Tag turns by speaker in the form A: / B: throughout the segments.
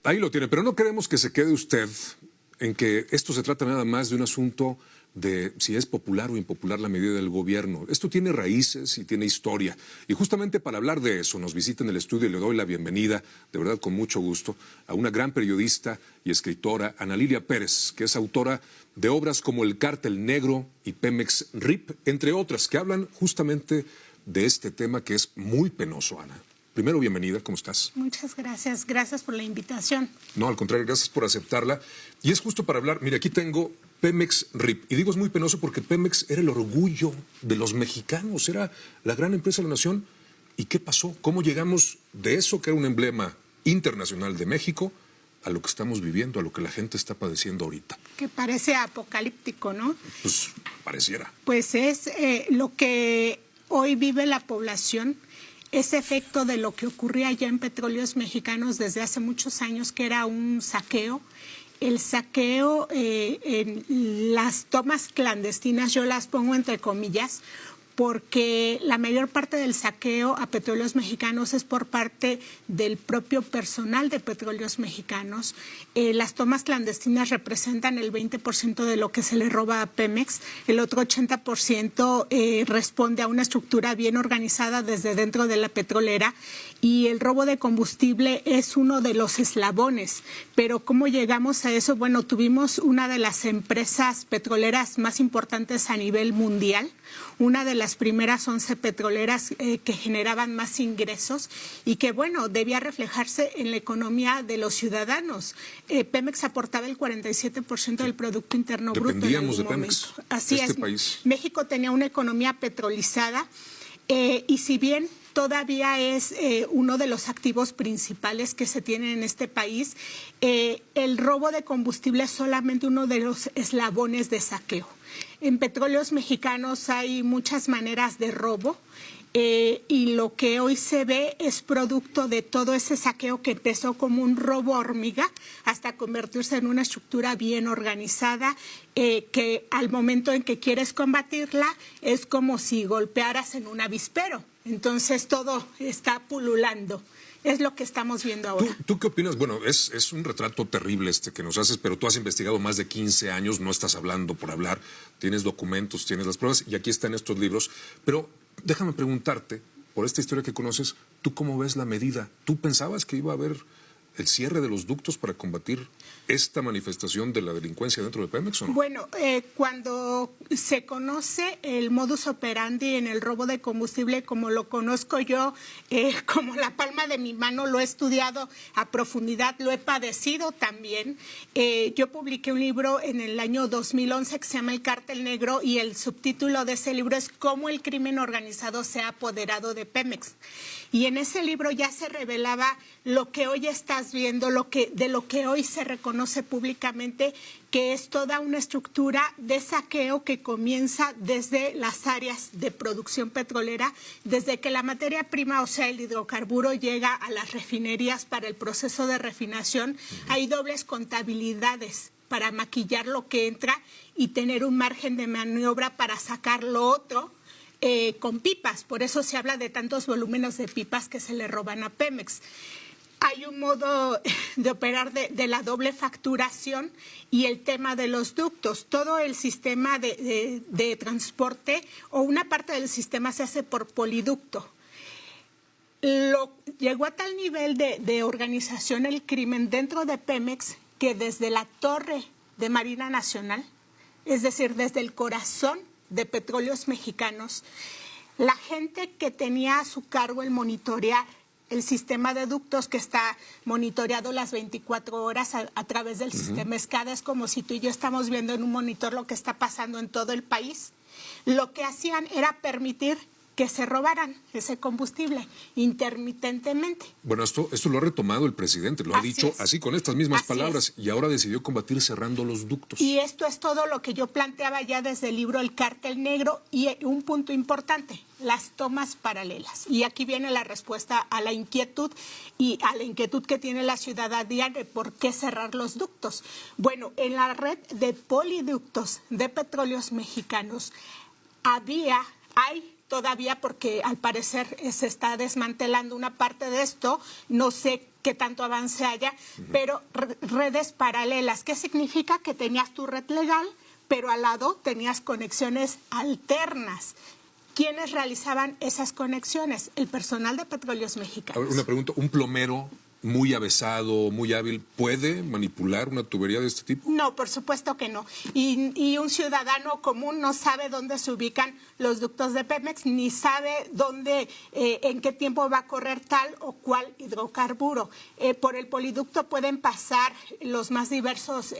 A: Ahí lo tiene, pero no queremos que se quede usted en que esto se trata nada más de un asunto de si es popular o impopular la medida del gobierno. Esto tiene raíces y tiene historia. Y justamente para hablar de eso nos visita en el estudio y le doy la bienvenida, de verdad con mucho gusto, a una gran periodista y escritora, Ana Lilia Pérez, que es autora de obras como El Cártel Negro y Pemex RIP, entre otras, que hablan justamente de este tema que es muy penoso, Ana. Primero, bienvenida, ¿cómo estás?
B: Muchas gracias, gracias por la invitación.
A: No, al contrario, gracias por aceptarla. Y es justo para hablar, mire, aquí tengo Pemex RIP. Y digo es muy penoso porque Pemex era el orgullo de los mexicanos, era la gran empresa de la nación. ¿Y qué pasó? ¿Cómo llegamos de eso que era un emblema internacional de México a lo que estamos viviendo, a lo que la gente está padeciendo ahorita?
B: Que parece apocalíptico, ¿no?
A: Pues pareciera.
B: Pues es lo que hoy vive la población. Ese efecto de lo que ocurría ya en Petróleos Mexicanos desde hace muchos años, que era un saqueo. El saqueo en las tomas clandestinas, yo las pongo entre comillas, porque la mayor parte del saqueo a Petróleos Mexicanos es por parte del propio personal de Petróleos Mexicanos. Las tomas clandestinas representan el 20% de lo que se le roba a Pemex, el otro 80% responde a una estructura bien organizada desde dentro de la petrolera, y el robo de combustible es uno de los eslabones. Pero ¿cómo llegamos a eso? Bueno, tuvimos una de las empresas petroleras más importantes a nivel mundial, una de las primeras 11 petroleras que generaban más ingresos y que, bueno, debía reflejarse en la economía de los ciudadanos. Pemex aportaba el 47% del Producto Interno Bruto.
A: Dependíamos de Pemex.
B: Así es.
A: País.
B: México tenía una economía petrolizada y si bien todavía es uno de los activos principales que se tienen en este país, el robo de combustible es solamente uno de los eslabones de saqueo. En Petróleos Mexicanos hay muchas maneras de robo y lo que hoy se ve es producto de todo ese saqueo que empezó como un robo hormiga hasta convertirse en una estructura bien organizada que al momento en que quieres combatirla es como si golpearas en un avispero. Entonces todo está pululando. Es lo que estamos viendo ahora.
A: ¿Tú qué opinas? Bueno, es un retrato terrible este que nos haces, pero tú has investigado más de 15 años, no estás hablando por hablar, tienes documentos, tienes las pruebas y aquí están estos libros. Pero déjame preguntarte, por esta historia que conoces, ¿tú cómo ves la medida? ¿Tú pensabas que iba a haber el cierre de los ductos para combatir esta manifestación de la delincuencia dentro de Pemex o no?
B: Bueno, cuando se conoce el modus operandi en el robo de combustible, como lo conozco yo, como la palma de mi mano, lo he estudiado a profundidad, lo he padecido también. Yo publiqué un libro en el año 2011 que se llama El Cártel Negro y el subtítulo de ese libro es Cómo el crimen organizado se ha apoderado de Pemex. Y en ese libro ya se revelaba lo que hoy estás viendo, de lo que hoy se reconoce públicamente, que es toda una estructura de saqueo que comienza desde las áreas de producción petrolera, desde que la materia prima, o sea, el hidrocarburo, llega a las refinerías para el proceso de refinación. Hay dobles contabilidades para maquillar lo que entra y tener un margen de maniobra para sacar lo otro. Con pipas, por eso se habla de tantos volúmenes de pipas que se le roban a Pemex. Hay un modo de operar de la doble facturación y el tema de los ductos. Todo el sistema de transporte o una parte del sistema se hace por poliducto. Llegó a tal nivel de organización el crimen dentro de Pemex que desde la torre de Marina Nacional, es decir, desde el corazón de Petróleos Mexicanos, la gente que tenía a su cargo el monitorear el sistema de ductos que está monitoreado las 24 horas a través del sistema SCADA, es como si tú y yo estamos viendo en un monitor lo que está pasando en todo el país. Lo que hacían era permitir que se robaran ese combustible intermitentemente.
A: Bueno, esto lo ha retomado el presidente, lo ha dicho así con estas mismas palabras y ahora decidió combatir cerrando los ductos.
B: Y esto es todo lo que yo planteaba ya desde el libro El Cártel Negro y un punto importante, las tomas paralelas. Y aquí viene la respuesta a la inquietud y a la inquietud que tiene la ciudadanía de por qué cerrar los ductos. Bueno, en la red de poliductos de Petróleos Mexicanos hay todavía, porque al parecer se está desmantelando una parte de esto, no sé qué tanto avance haya, pero redes paralelas. ¿Qué significa? Que tenías tu red legal, pero al lado tenías conexiones alternas. ¿Quiénes realizaban esas conexiones? El personal de Petróleos Mexicanos.
A: Una pregunta, ¿un plomero muy avesado, muy hábil, puede manipular una tubería de este tipo?
B: No, por supuesto que no. Y un ciudadano común no sabe dónde se ubican los ductos de Pemex, ni sabe dónde, en qué tiempo va a correr tal o cual hidrocarburo. Por el poliducto pueden pasar los más diversos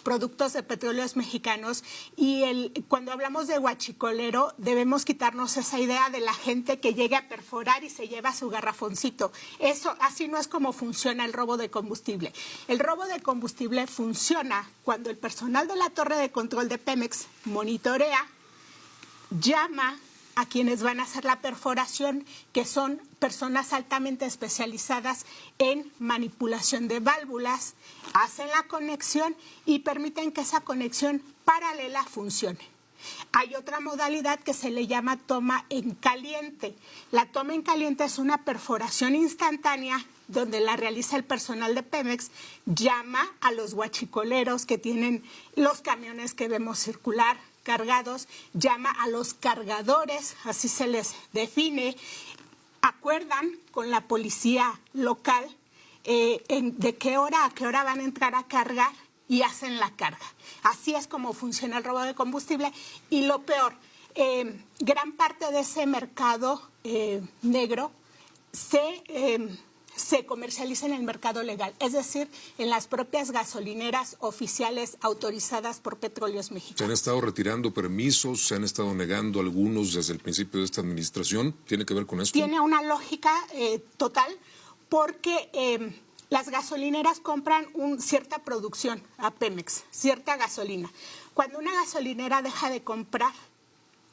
B: productos de Petróleos Mexicanos y cuando hablamos de huachicolero debemos quitarnos esa idea de la gente que llegue a perforar y se lleva su garrafoncito. Eso así no es como funciona el robo de combustible. El robo de combustible funciona cuando el personal de la torre de control de Pemex monitorea, llama a quienes van a hacer la perforación, que son personas altamente especializadas en manipulación de válvulas, hacen la conexión y permiten que esa conexión paralela funcione. Hay otra modalidad que se le llama toma en caliente. La toma en caliente es una perforación instantánea donde la realiza el personal de Pemex, llama a los huachicoleros que tienen los camiones que vemos circular cargados, llama a los cargadores, así se les define, acuerdan con la policía local de qué hora a qué hora van a entrar a cargar y hacen la carga. Así es como funciona el robo de combustible y lo peor, gran parte de ese mercado negro se comercializa en el mercado legal, es decir, en las propias gasolineras oficiales autorizadas por Petróleos Mexicanos.
A: ¿Se han estado retirando permisos? ¿Se han estado negando algunos desde el principio de esta administración? ¿Tiene que ver con esto?
B: Tiene una lógica total porque las gasolineras compran cierta producción a Pemex, cierta gasolina. Cuando una gasolinera deja de comprar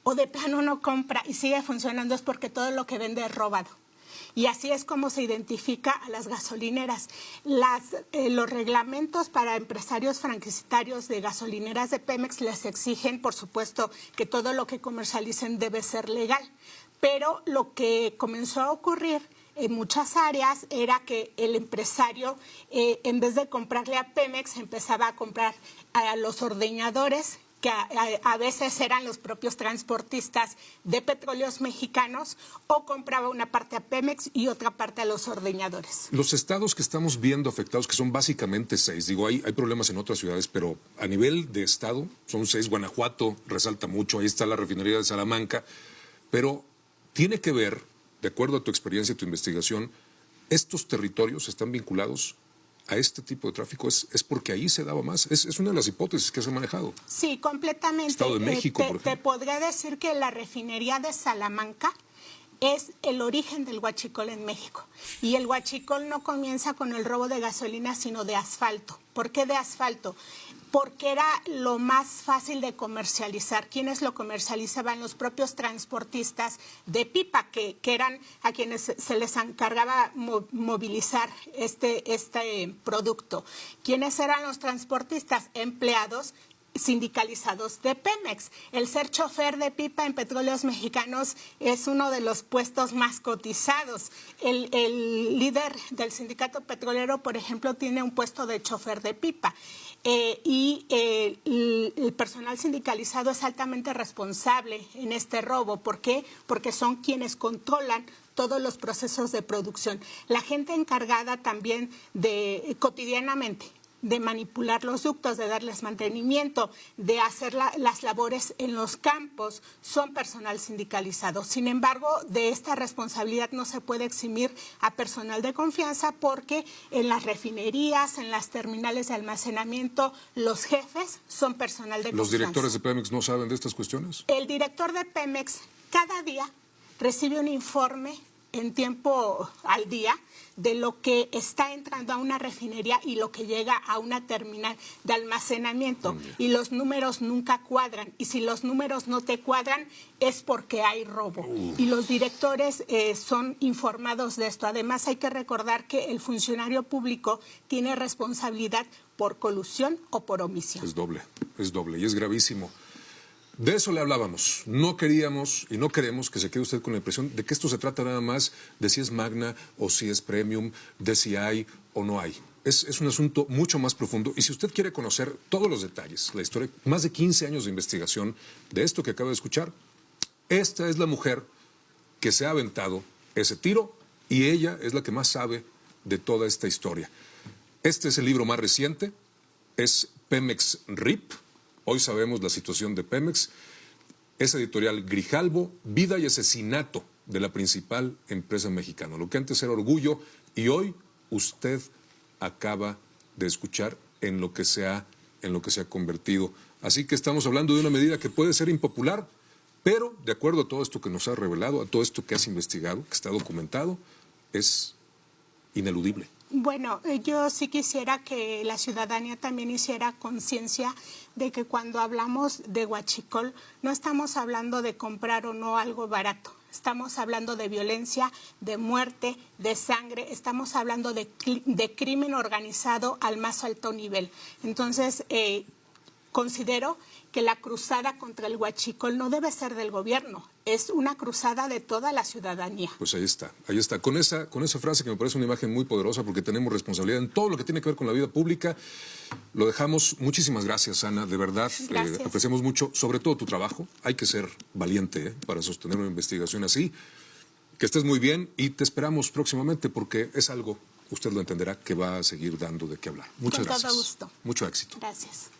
B: o de plano no compra y sigue funcionando es porque todo lo que vende es robado. Y así es como se identifica a las gasolineras. Los reglamentos para empresarios franquiciatarios de gasolineras de Pemex les exigen, por supuesto, que todo lo que comercialicen debe ser legal. Pero lo que comenzó a ocurrir en muchas áreas era que el empresario, en vez de comprarle a Pemex, empezaba a comprar a los ordeñadores, que a veces eran los propios transportistas de Petróleos Mexicanos, o compraba una parte a Pemex y otra parte a los ordeñadores.
A: Los estados que estamos viendo afectados, que son básicamente 6, digo, hay problemas en otras ciudades, pero a nivel de estado son 6. Guanajuato resalta mucho, ahí está la refinería de Salamanca, pero tiene que ver, de acuerdo a tu experiencia y tu investigación, ¿estos territorios están vinculados a este tipo de tráfico? ¿Es porque ahí se daba más? Es una de las hipótesis que se ha manejado.
B: Sí, completamente.
A: Estado de México, por ejemplo.
B: Te podría decir que la refinería de Salamanca es el origen del huachicol en México. Y el huachicol no comienza con el robo de gasolina, sino de asfalto. ¿Por qué de asfalto? Porque era lo más fácil de comercializar. ¿Quiénes lo comercializaban? Los propios transportistas de pipa, que eran a quienes se les encargaba movilizar este producto. ¿Quiénes eran los transportistas? Empleados sindicalizados de Pemex. El ser chofer de pipa en Petróleos Mexicanos es uno de los puestos más cotizados. El líder del sindicato petrolero, por ejemplo, tiene un puesto de chofer de pipa. El personal sindicalizado es altamente responsable en este robo. ¿Por qué? Porque son quienes controlan todos los procesos de producción. La gente encargada también cotidianamente de manipular los ductos, de darles mantenimiento, de hacer las labores en los campos, son personal sindicalizado. Sin embargo, de esta responsabilidad no se puede eximir a personal de confianza porque en las refinerías, en las terminales de almacenamiento, los jefes son personal de confianza.
A: ¿Los directores de Pemex no saben de estas cuestiones?
B: El director de Pemex cada día recibe un informe en tiempo al día de lo que está entrando a una refinería y lo que llega a una terminal de almacenamiento. Y los números nunca cuadran. Y si los números no te cuadran, es porque hay robo. Y los directores son informados de esto. Además, hay que recordar que el funcionario público tiene responsabilidad por colusión o por omisión.
A: Es doble y es gravísimo. De eso le hablábamos. No queríamos y no queremos que se quede usted con la impresión de que esto se trata nada más de si es magna o si es premium, de si hay o no hay. Es un asunto mucho más profundo y si usted quiere conocer todos los detalles, la historia, más de 15 años de investigación de esto que acaba de escuchar, esta es la mujer que se ha aventado ese tiro y ella es la que más sabe de toda esta historia. Este es el libro más reciente, es Pemex RIP. Hoy sabemos la situación de Pemex. Es editorial Grijalbo, Vida y Asesinato de la principal empresa mexicana. Lo que antes era Orgullo y hoy usted acaba de escuchar en lo que se ha convertido. Así que estamos hablando de una medida que puede ser impopular, pero de acuerdo a todo esto que nos ha revelado, a todo esto que has investigado, que está documentado, es ineludible.
B: Bueno, yo sí quisiera que la ciudadanía también hiciera conciencia de que cuando hablamos de huachicol no estamos hablando de comprar o no algo barato. Estamos hablando de violencia, de muerte, de sangre, estamos hablando de crimen organizado al más alto nivel. Entonces, considero que la cruzada contra el huachicol no debe ser del gobierno, es una cruzada de toda la ciudadanía.
A: Pues ahí está. Con esa frase que me parece una imagen muy poderosa porque tenemos responsabilidad en todo lo que tiene que ver con la vida pública. Lo dejamos. Muchísimas gracias, Ana, de verdad. Apreciamos mucho, sobre todo tu trabajo. Hay que ser valiente para sostener una investigación así. Que estés muy bien y te esperamos próximamente porque es algo, usted lo entenderá, que va a seguir dando de qué hablar. Muchas gracias.
B: Con todo gusto.
A: Mucho éxito.
B: Gracias.